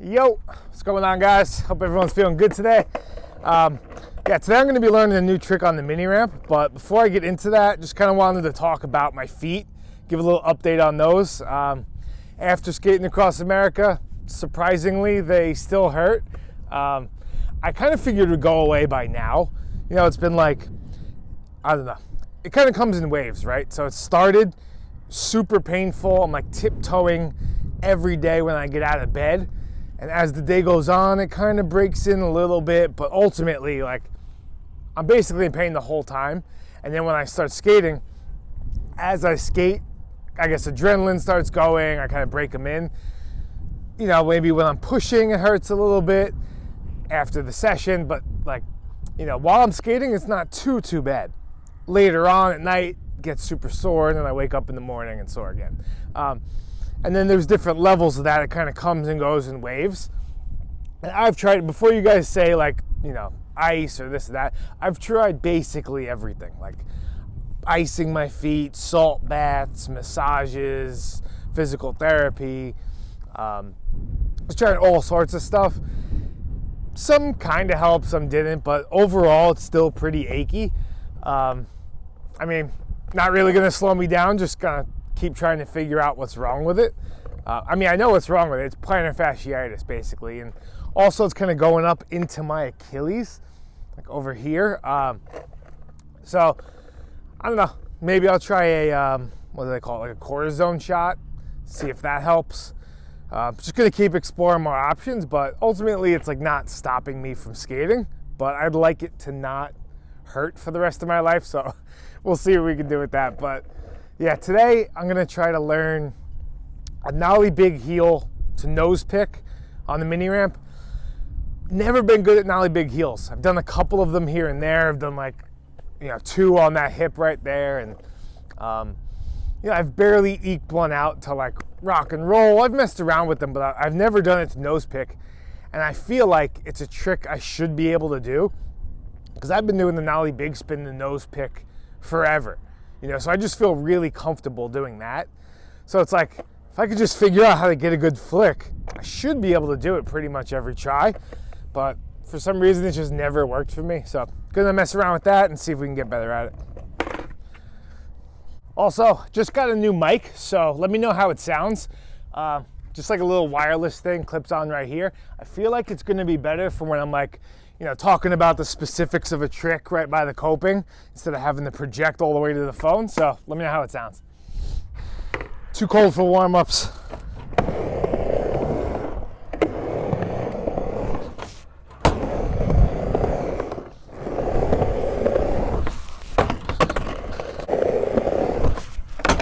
Yo, what's going on, guys? Hope everyone's feeling good today. Today I'm going to be learning a new trick on the mini ramp, but before I get into that, just kind of wanted to talk about my feet, give a little update on those. After skating across America, surprisingly, they still hurt. I kind of figured it would go away by now. You know, it's been like, I don't know, it kind of comes in waves, right? So it started super painful. I'm like tiptoeing every day when I get out of bed. And as the day goes on, it kind of breaks in a little bit, but ultimately, like, I'm basically in pain the whole time. And then when I start skating, as I skate, I guess adrenaline starts going, I kind of break them in. You know, maybe when I'm pushing, it hurts a little bit after the session, but like, you know, while I'm skating, it's not too bad. Later on at night, it gets super sore, and then I wake up in the morning and sore again. And then there's different levels of that. It kind of comes and goes in waves. And I've tried, before you guys say like, you know, ice or this or that, I've tried basically everything. Like icing my feet, salt baths, massages, physical therapy. I was trying all sorts of stuff. Some kind of helped, some didn't, but overall it's still pretty achy. I mean, not really gonna slow me down, just gonna keep trying to figure out what's wrong with it. I mean, I know what's wrong with it. It's plantar fasciitis, basically. And also it's kind of going up into my Achilles, like over here. So, I don't know. Maybe I'll try a, what do they call it? Like a cortisone shot. See if that helps. Just gonna keep exploring more options, but ultimately it's like not stopping me from skating, but I'd like it to not hurt for the rest of my life. So we'll see what we can do with that. But yeah, today I'm gonna try to learn a nollie big heel to nose pick on the mini ramp. Never been good at nollie big heels. I've done a couple of them here and there. I've done like, you know, 2 on that hip right there. And, you know, I've barely eked one out to like rock and roll. I've messed around with them, but I've never done it to nose pick. And I feel like it's a trick I should be able to do because I've been doing the nollie big spin, the nose pick forever. You know, so I just feel really comfortable doing that. So it's like, if I could just figure out how to get a good flick, I should be able to do it pretty much every try. But for some reason, it just never worked for me. So I'm gonna mess around with that and see if we can get better at it. Also, just got a new mic, so let me know how it sounds. Just like a little wireless thing, clips on right here. I feel like it's gonna be better for when I'm like, you know, talking about the specifics of a trick right by the coping instead of having to project all the way to the phone. So let me know how it sounds. Too cold for warm-ups.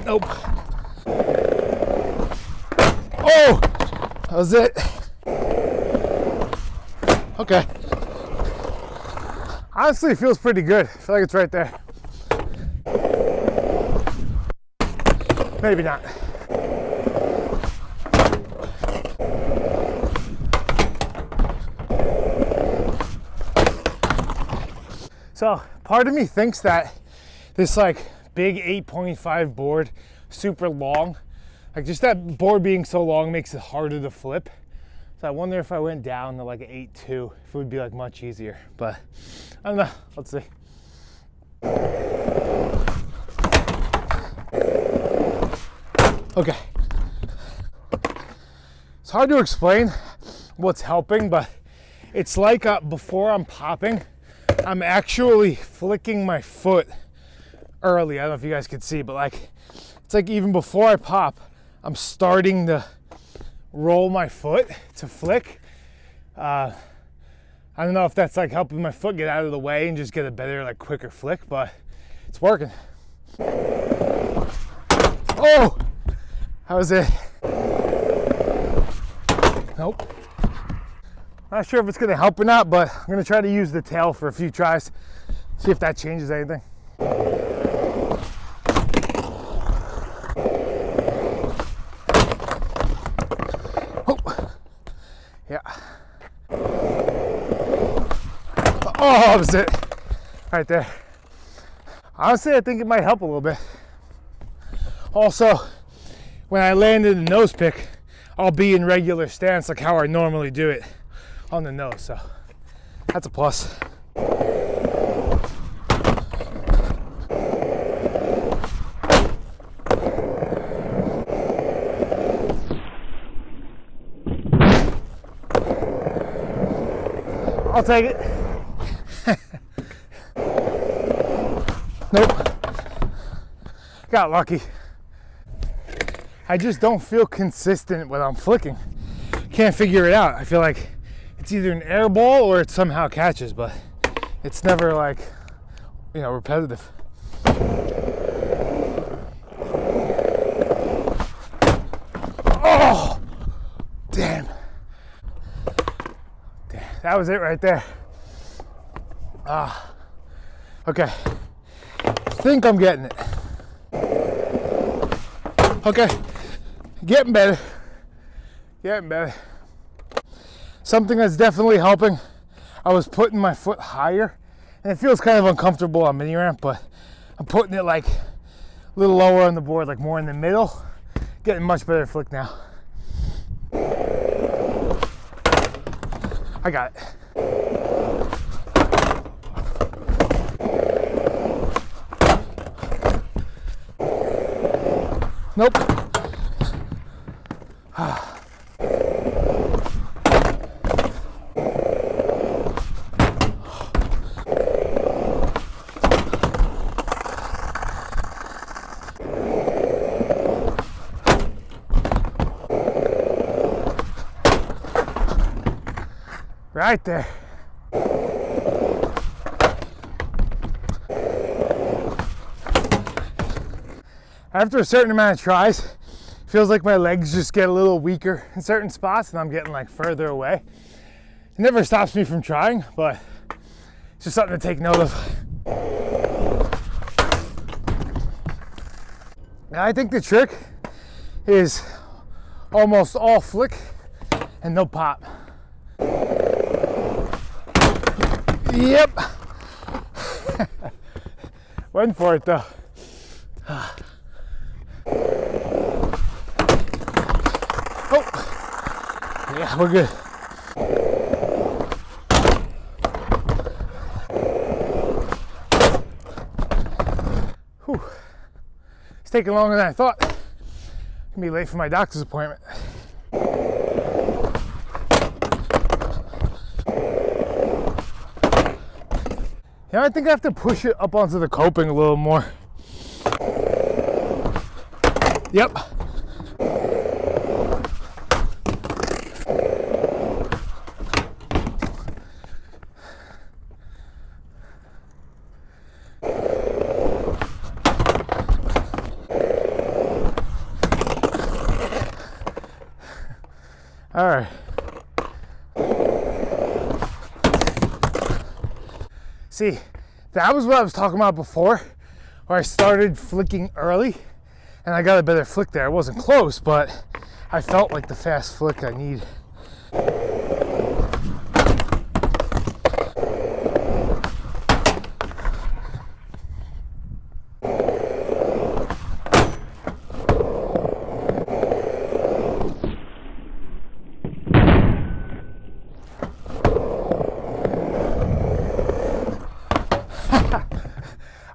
Nope. Oh, that was it. Okay. Honestly, it feels pretty good. I feel like it's right there. Maybe not. So part of me thinks that this like big 8.5 board, super long, like just that board being so long makes it harder to flip. So I wonder if I went down to like an 8.2, if it would be like much easier, but I don't know, let's see. Okay. It's hard to explain what's helping, but it's like before I'm popping, I'm actually flicking my foot early. I don't know if you guys can see, but like, it's like even before I pop, I'm starting to roll my foot to flick. I don't know if that's like helping my foot get out of the way and just get a better, like quicker flick, but it's working. Oh, how was it? Nope. Not sure if it's gonna help or not, but I'm gonna try to use the tail for a few tries, see if that changes anything. Yeah. Oh, that was it. Right there. Honestly, I think it might help a little bit. Also, when I landed the nose pick, I'll be in regular stance like how I normally do it on the nose. So that's a plus. I'll take it. Nope. Got lucky. I just don't feel consistent when I'm flicking. Can't figure it out. I feel like it's either an air ball or it somehow catches, but it's never like, you know, repetitive. Oh, damn. That was it right there. Okay. I think I'm getting it. Okay. Getting better. Getting better. Something that's definitely helping. I was putting my foot higher, and it feels kind of uncomfortable on mini ramp, but I'm putting it like a little lower on the board, like more in the middle. Getting much better flick now. I got it. Nope. Right there. After a certain amount of tries, feels like my legs just get a little weaker in certain spots and I'm getting like further away. It never stops me from trying, but it's just something to take note of. Now I think the trick is almost all flick and no pop. Yep. Went for it though. Oh, yeah, we're good. Whew. It's taking longer than I thought. I'm gonna be late for my doctor's appointment. Yeah, I think I have to push it up onto the coping a little more. Yep. All right. See, that was what I was talking about before, where I started flicking early and I got a better flick there. It wasn't close, but I felt like the fast flick I need.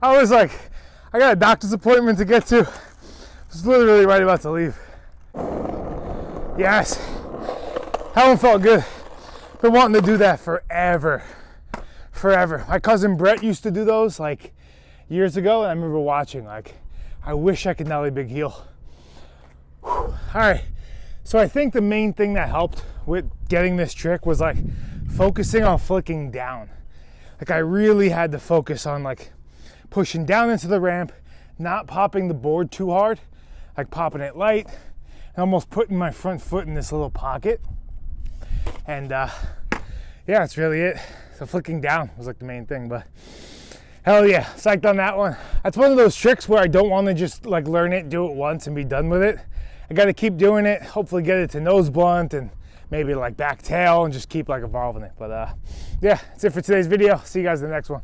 I was like, I got a doctor's appointment to get to. I was literally right about to leave. Yes, that one felt good. Been wanting to do that forever. My cousin Brett used to do those like years ago, and I remember watching like, I wish I could nollie big heel. Whew. All right, so I think the main thing that helped with getting this trick was like focusing on flicking down. Like I really had to focus on like pushing down into the ramp, not popping the board too hard, like popping it light, and almost putting my front foot in this little pocket. And yeah, that's really it. So flicking down was like the main thing, but hell yeah, psyched on that one. That's one of those tricks where I don't want to just like learn it, do it once and be done with it. I got to keep doing it, hopefully get it to nose blunt and maybe like back tail and just keep like evolving it. But yeah, that's it for today's video. See you guys in the next one.